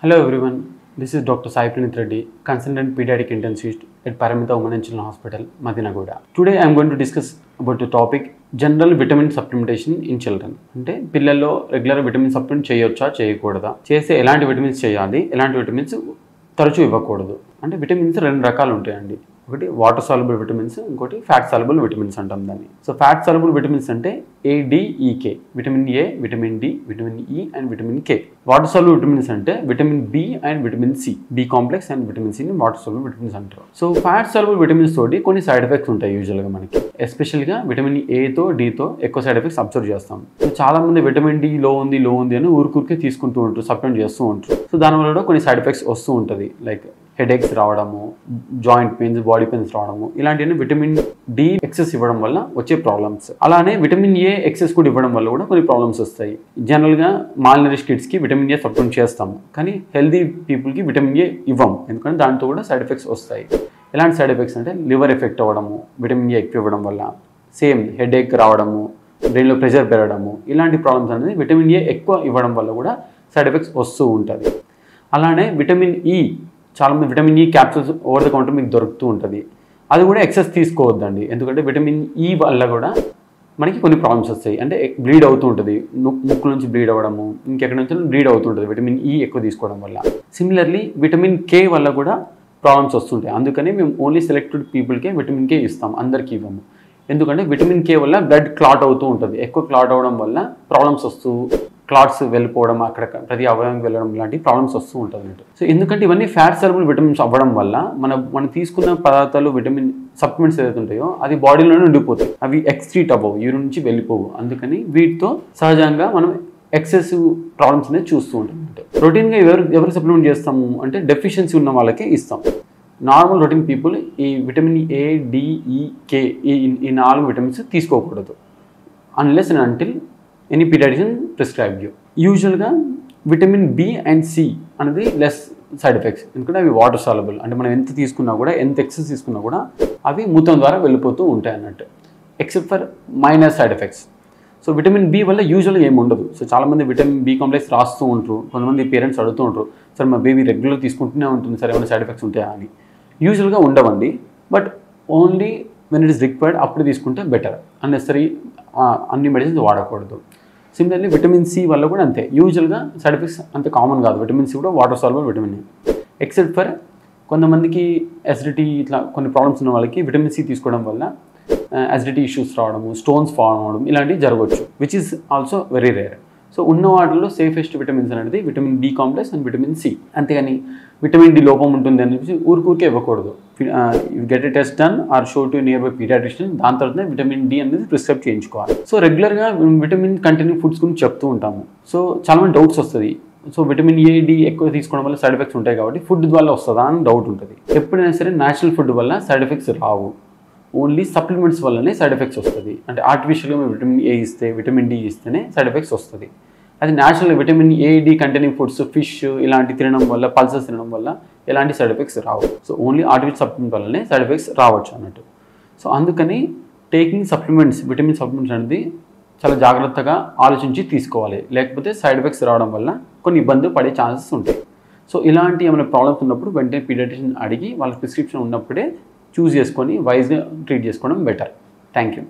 Hello everyone, this is Dr. Sai Pranith Reddy, Consultant Pediatric Intensivist at Paramita Women and Children Hospital, Madinagoda. Today I am going to discuss about the topic General Vitamin Supplementation in Children. అంటే పిల్లల్లో regular vitamin supplement చేయొచ్చా చేయకూడదా, చేస్తే ఎలాంటి vitamins చేయాలి, ఎలాంటి vitamins తరచూ ఇవ్వకూడదు. అంటే విటమిన్స్ రెండు రకాలు ఉంటాయండి. ఒకటి వాటర్ సాల్యుబుల్ విటమిన్స్, ఇంకోటి ఫ్యాట్ సాల్యుబుల్ విటమిన్స్ అంటాం దాన్ని. సో ఫ్యాట్ సాల్యుబుల్ విటమిన్స్ అంటే ADEK, vitamin A, vitamin D, vitamin E and vitamin K. Water soluble vitamins అంటే vitamin B and vitamin C, B complex and vitamin C ని water soluble vitamins అంటారు. So fat soluble vitamins తోటి కొన్ని side effects ఉంటాయి యూజువల్గా మనకి. ఎస్పెషల్గా vitamin A తో D తో ఎక్కువ సైడ్ ఎఫెక్ట్స్ అబ్జర్వ్ చేస్తాం. సో చాలా మంది విటమిన్ D లో ఉంది అని ఊరికే తీసుకుంటూ ఉంటారు, సప్లిమెంట్ చేస్తూ ఉంటారు. సో దానివల్ల కూడా కొన్ని సైడ్ ఎఫెక్ట్స్ వస్తూ ఉంటుంది. లైక్ హెడేక్స్ రావడము, జాయింట్ పెయిన్స్, బాడీ పెయిన్స్ రావడము, ఇలాంటివన్నీ విటమిన్ D ఎక్సెస్ ఇవ్వడం వల్ల వచ్చే ప్రాబ్లమ్స్. అలానే విటమిన్ A ఎక్సెస్ కూడా ఇవ్వడం వల్ల కూడా కొన్ని ప్రాబ్లమ్స్ వస్తాయి. జనరల్గా మాల్ నరిష్ కిడ్స్కి విటమిన్ A సప్లిమెంట్ చేస్తాము, కానీ హెల్దీ పీపుల్కి విటమిన్ A ఇవ్వం, ఎందుకంటే దాంతో కూడా సైడ్ ఎఫెక్ట్స్ వస్తాయి. ఎలాంటి సైడ్ ఎఫెక్ట్స్ అంటే లివర్ ఎఫెక్ట్ అవ్వడము, విటమిన్ A ఎక్కువ ఇవ్వడం వల్ల, సేమ్ హెడేక్ రావడము, బ్రెయిన్లో ప్రెషర్ పెరగడము, ఇలాంటి ప్రాబ్లమ్స్ అనేది విటమిన్ A ఎక్కువ ఇవ్వడం వల్ల కూడా సైడ్ ఎఫెక్ట్స్ వస్తూ ఉంటుంది. అలానే విటమిన్ E, చాలామంది vitamin E capsules over the counter మీకు దొరుకుతూ ఉంటుంది. అది కూడా ఎక్సెస్ తీసుకోవద్దండి, ఎందుకంటే విటమిన్ E వల్ల కూడా మనకి కొన్ని ప్రాబ్లమ్స్ వస్తాయి. అంటే బ్లీడ్ అవుతూ ఉంటుంది, ముక్కు నుంచి బ్లీడ్ అవ్వడము, ఇంకెక్కడి నుంచి బ్లీడ్ అవుతుంటుంది విటమిన్ E ఎక్కువ తీసుకోవడం వల్ల. సిమిలర్లీ విటమిన్ K వల్ల కూడా ప్రాబ్లమ్స్ వస్తుంటాయి. అందుకని మేము ఓన్లీ సెలెక్టెడ్ పీపుల్కే విటమిన్ K ఇస్తాం, అందరికీ ఇవ్వము. ఎందుకంటే విటమిన్ K వల్ల బ్లడ్ క్లాట్ అవుతూ ఉంటుంది. ఎక్కువ క్లాట్ అవ్వడం వల్ల ప్రాబ్లమ్స్ వస్తూ, క్లాట్స్ వెళ్ళిపోవడం, అక్కడ ప్రతి అవయవానికి వెళ్ళడం, ఇలాంటి ప్రాబ్లమ్స్ వస్తూ ఉంటుంది అన్నట్టు. సో ఎందుకంటే ఇవన్నీ ఫ్యాట్ సాల్యుబుల్ విటమిన్స్ అవ్వడం వల్ల మనం తీసుకున్న పదార్థాలు, విటమిన్ సప్లిమెంట్స్ ఏదైతే ఉంటాయో అది బాడీలోనే ఉండిపోతాయి, అవి ఎక్స్క్రీట్ అవ్వవు, యూరిన్ నుంచి వెళ్ళిపోవు. అందుకని వీటితో సహజంగా మనం ఎక్సెసివ్ ప్రాబ్లమ్స్ అనేది చూస్తూ ఉంటాం. అంటే రొటీన్గా ఎవరు సప్లిమెంట్ చేస్తాము అంటే డెఫిషియన్సీ ఉన్న వాళ్ళకే ఇస్తాం. నార్మల్ రొటీన్ పీపుల్ ఈ విటమిన్ ADEK ఈ 4 విటమిన్స్ తీసుకోకూడదు, unless and until any paediatrician prescribe you. యూజువల్గా విటమిన్ B అండ్ C అనేది లెస్ సైడ్ ఎఫెక్ట్స్, ఎందుకంటే అవి వాటర్ సాల్యుబుల్. అంటే మనం ఎంత తీసుకున్నా కూడా, ఎంత ఎక్సెస్ తీసుకున్నా కూడా అవి మూత్రం ద్వారా వెళ్ళిపోతూ ఉంటాయి అన్నట్టు, except for minor side effects. So vitamin B వల్ల యూజువల్గా ఏమి ఉండదు. సో చాలామంది విటమిన్ B కాంప్లెక్స్ రాస్తూ ఉంటారు, కొంతమంది పేరెంట్స్ అడుగుతూ ఉంటారు, సార్ మా బేబీ రెగ్యులర్ తీసుకుంటూనే ఉంటుంది సార్, ఏమైనా సైడ్ ఎఫెక్ట్స్ ఉంటాయా అని. యూజువల్గా ఉండవండి, but only when it is required అప్పుడు తీసుకుంటే బెటర్. అన్నెసరీ అన్ని మెడిసిన్స్ వాడకూడదు. సిమిలర్లీ విటమిన్ C వల్ల కూడా అంతే, యూజువల్గా సైడ్ ఎఫెక్ట్స్ అంత కామన్ కాదు. విటమిన్ C కూడా water soluble vitamin, except for కొంతమందికి అసిడిటీ, ఇట్లా కొన్ని ప్రాబ్లమ్స్ ఉన్న వాళ్ళకి విటమిన్ C తీసుకోవడం వల్ల అసిడిటీ ఇష్యూస్ రావడము, స్టోన్స్ ఫామ్ అవ్వడం, ఇలాంటివి జరగవచ్చు, which is also very rare. So ఉన్న వాటిలో సేఫెస్ట్ విటమిన్స్ అనేది vitamin B complex and vitamin C. అంతేగాని విటమిన్ D లోపం ఉంటుంది అని చెప్పి ఊరికే ఇవ్వకూడదు. Get a test done or show to nearby paediatrician, దాని తర్వాత విటమిన్ D అనేది ప్రిస్క్రైబ్ చేయించుకోవాలి. సో రెగ్యులర్గా విటమిన్ కంటెంటింగ్ ఫుడ్స్ గురించి చెప్తూ ఉంటాము. సో చాలామంది డౌట్స్ వస్తుంది, సో విటమిన్ A, D ఎక్కువ తీసుకోవడం వల్ల సైడ్ ఎఫెక్ట్స్ ఉంటాయి కాబట్టి ఫుడ్ వల్ల వస్తుందా అని డౌట్ ఉంటుంది. ఎప్పుడైనా సరే న్యాచురల్ ఫుడ్ వల్ల సైడ్ ఎఫెక్ట్స్ రావు, ఓన్లీ సప్లిమెంట్స్ వల్లనే సైడ్ ఎఫెక్ట్స్ వస్తుంది. అంటే ఆర్టిఫిషియల్గా విటమిన్ A ఇస్తే, విటమిన్ D ఇస్తేనే సైడ్ ఎఫెక్ట్స్ వస్తుంది. అది natural vitamin A, D containing foods, fish ఇలాంటి తినడం వల్ల, పల్సెస్ తినడం వల్ల ఎలాంటి సైడ్ ఎఫెక్ట్స్ రావు. సో ఓన్లీ ఆర్టిఫిషియల్ సప్లిమెంట్ వల్లనే సైడ్ ఎఫెక్ట్స్ రావచ్చు అన్నట్టు. సో అందుకని టేకింగ్ సప్లిమెంట్స్, విటమిన్ సప్లిమెంట్స్ అనేది చాలా జాగ్రత్తగా ఆలోచించి తీసుకోవాలి, లేకపోతే సైడ్ ఎఫెక్ట్స్ రావడం వల్ల కొన్ని ఇబ్బందులు పడే ఛాన్సెస్ ఉంటాయి. సో ఇలాంటి ఏమైనా ప్రాబ్లమ్స్ ఉన్నప్పుడు వెంటనే పీడియాట్రిషియన్ అడిగి వాళ్ళ ప్రిస్క్రిప్షన్ ఉన్నప్పుడే చూస్ చేసుకొని వైజ్గా ట్రీట్ చేసుకోవడం బెటర్. Thank you.